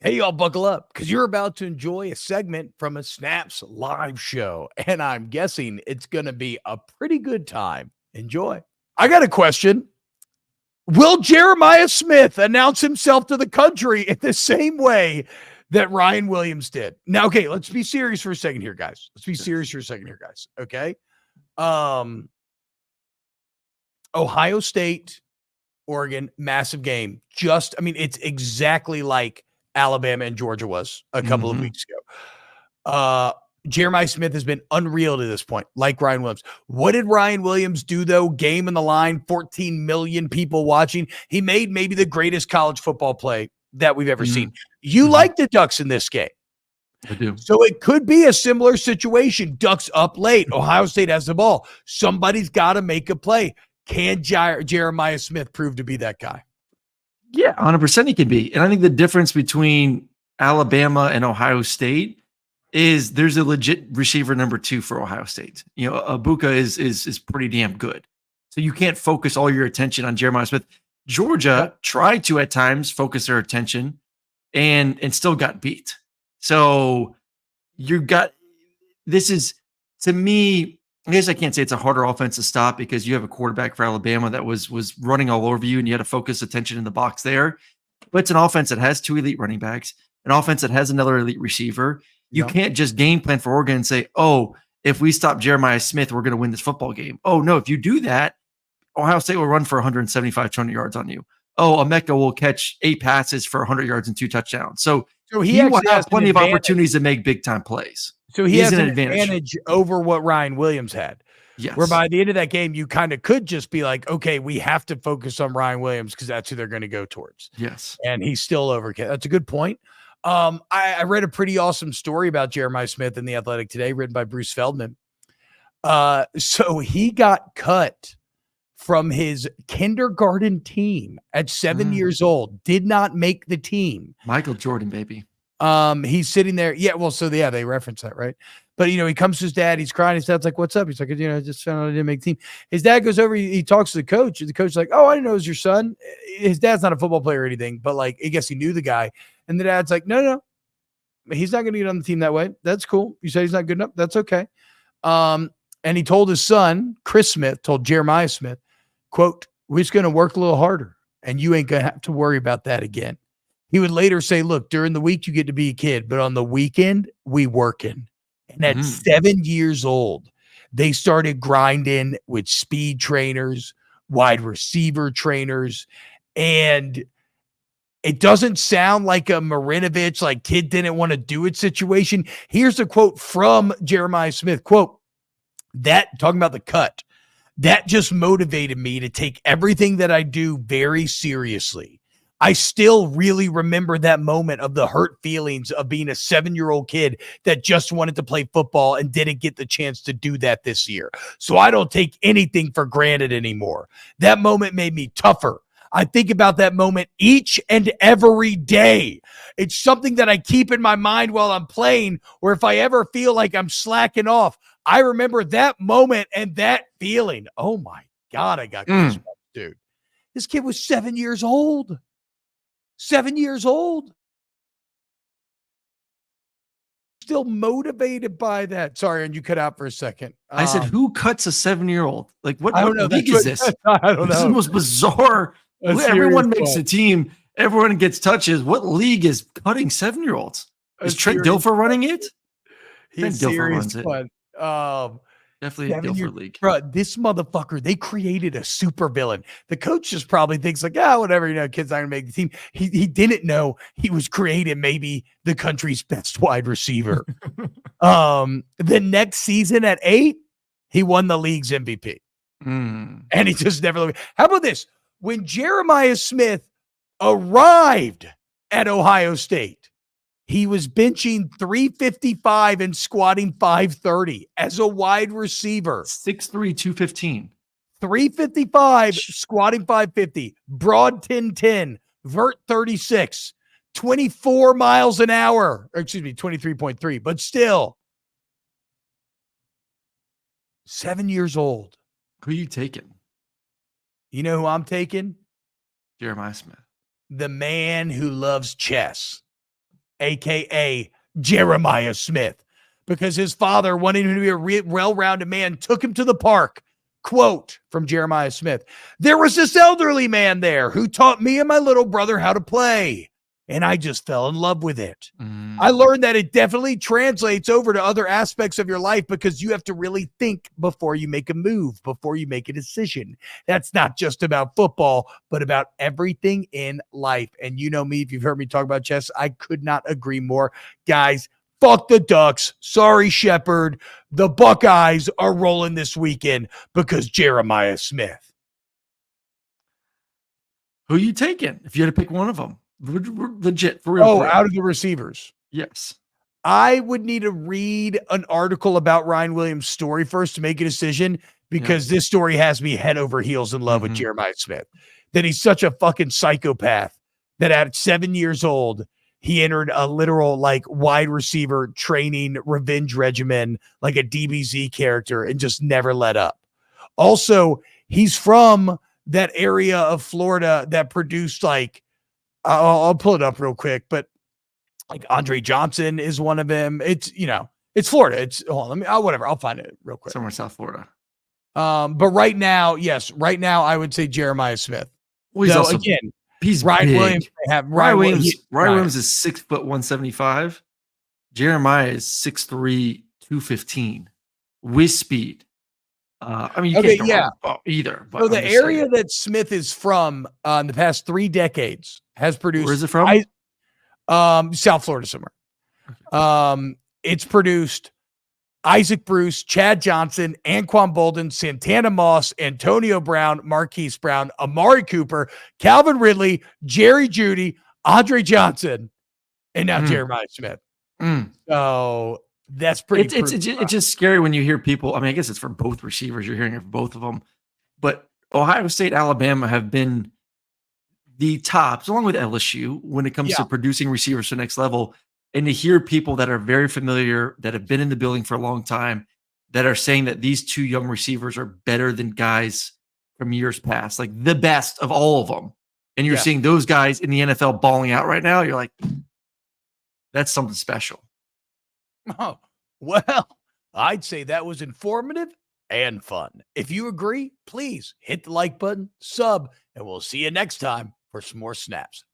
Hey, y'all, buckle up because you're about to enjoy a segment from a Snaps live show, and I'm guessing it's going to be a pretty good time. Enjoy. I got a question. Will Jeremiah Smith announce himself to the country in the same way that Ryan Williams did? Now, okay, let's be serious for a second here, guys. Okay. Ohio State, Oregon, massive game. It's exactly like Alabama and Georgia was a couple of weeks ago. Jeremiah Smith has been unreal to this point, like Ryan Williams. What did Ryan Williams do, though? Game in the line, 14 million people watching. He made maybe the greatest college football play that we've ever seen. You like the Ducks in this game. I do. So it could be a similar situation. Ducks up late. Ohio State has the ball. Somebody's got to make a play. Can Jeremiah Smith prove to be that guy? Yeah, 100% he can be. And I think the difference between Alabama and Ohio State is there's a legit receiver number 2 for Ohio State. You know, Abuka is pretty damn good. So you can't focus all your attention on Jeremiah Smith. Georgia tried to at times focus their attention and still got beat. So this is, to me, I guess I can't say it's a harder offense to stop because you have a quarterback for Alabama that was running all over you and you had to focus attention in the box there. But it's an offense that has 2 elite running backs, an offense that has another elite receiver. You can't just game plan for Oregon and say, oh, if we stop Jeremiah Smith, we're going to win this football game. Oh, no, if you do that, Ohio State will run for 175, 200 yards on you. Oh, Emeka will catch 8 passes for 100 yards and 2 touchdowns. So he will have plenty of opportunities to make big-time plays. So he has an advantage over what Ryan Williams had. Yes. Where by the end of that game, you kind of could just be like, okay, we have to focus on Ryan Williams because that's who they're going to go towards. Yes. And he's still over. That's a good point. I read a pretty awesome story about Jeremiah Smith in The Athletic today, written by Bruce Feldman. So he got cut from his kindergarten team at 7 years old, did not make the team. Michael Jordan, baby. He's sitting there. Yeah, well, so yeah, they reference that, right? But he comes to his dad, he's crying. His dad's like, "What's up?" He's like, I just found out I didn't make the team. His dad goes over, he talks to the coach, and the coach's like, "Oh, I didn't know it was your son." His dad's not a football player or anything, but like, I guess he knew the guy. And the dad's like, No, he's not gonna get on the team that way. That's cool. You said he's not good enough. That's okay. And he told his son, Chris Smith, told Jeremiah Smith, quote, "We're just gonna work a little harder, and you ain't gonna have to worry about that again." He would later say, look, during the week, you get to be a kid, but on the weekend, we working. And at 7 years old, they started grinding with speed trainers, wide receiver trainers. And it doesn't sound like a Marinovich, like kid didn't want to do it situation. Here's a quote from Jeremiah Smith, quote, "That, talking about the cut, that just motivated me to take everything that I do very seriously. I still really remember that moment of the hurt feelings of being a 7-year-old kid that just wanted to play football and didn't get the chance to do that this year. So I don't take anything for granted anymore. That moment made me tougher. I think about that moment each and every day. It's something that I keep in my mind while I'm playing, or if I ever feel like I'm slacking off, I remember that moment and that feeling." Oh my God, I got goosebumps, dude. This kid was 7 years old. 7 years old. Still motivated by that. Sorry, and you cut out for a second. I said, who cuts a 7-year-old? Like, what league is this? I don't know. This is the most bizarre. Everyone makes a team. Everyone gets touches. What league is cutting 7-year-olds? Is Trent Dilfer running it? He's serious fun. Definitely a Dilfer league. Bro, this motherfucker, they created a super villain. The coach just probably thinks like, whatever, kid's not gonna make the team. He didn't know he was creating maybe the country's best wide receiver. The next season at 8, he won the league's MVP. And he just never. How about this? When Jeremiah Smith arrived at Ohio State, he was benching 355 and squatting 530 as a wide receiver. 6'3", 215. 355, squatting 550, broad 1010, vert 36, 24 miles an hour. Or excuse me, 23.3, but still 7 years old. Who are you taking? You know who I'm taking? Jeremiah Smith. The man who loves chess. aka Jeremiah Smith, because his father, wanting him to be a well-rounded man, took him to the park. Quote from Jeremiah Smith: "There was this elderly man there who taught me and my little brother how to play, and I just fell in love with it. I learned that it definitely translates over to other aspects of your life because you have to really think before you make a move, before you make a decision. That's not just about football, but about everything in life." And you know me, if you've heard me talk about chess, I could not agree more. Guys, fuck the Ducks. Sorry, Shepherd. The Buckeyes are rolling this weekend because Jeremiah Smith. Who you taking if you had to pick one of them? Legit, for real. Oh, for real. out of the receivers. Yes. I would need to read an article about Ryan Williams' story first to make a decision, because this story has me head over heels in love with Jeremiah Smith. That he's such a fucking psychopath that at 7 years old, he entered a literal like wide receiver training revenge regimen, like a DBZ character, and just never let up. Also, he's from that area of Florida that produced like, I'll pull it up real quick, but like Andre Johnson is one of them. It's, you know, it's Florida. It's, hold on, let me, whatever. I'll find it real quick. Somewhere in South Florida. But right now, yes, right now I would say Jeremiah Smith. Well, he's also, again, he's Ryan big. Williams. Ryan Williams is 6'1", 175. Jeremiah is 6'3", 215 with speed. I mean, you can't go wrong either. But so the area that Smith is from in the past 3 decades has produced. Where is it from? South Florida somewhere. It's produced Isaac Bruce, Chad Johnson, Anquan Bolden, Santana Moss, Antonio Brown, Marquise Brown, Amari Cooper, Calvin Ridley, Jerry Jeudy, Andre Johnson, and now Jeremiah Smith. So that's pretty. It's just scary when you hear people. I mean, I guess it's for both receivers. You're hearing it for both of them, but Ohio State, Alabama have been the tops, along with LSU, when it comes to producing receivers to the next level. And to hear people that are very familiar, that have been in the building for a long time, that are saying that these 2 young receivers are better than guys from years past, like the best of all of them. And you're seeing those guys in the NFL balling out right now. You're like, that's something special. Oh, well, I'd say that was informative and fun. If you agree, please hit the like button, sub, and we'll see you next time for some more snaps.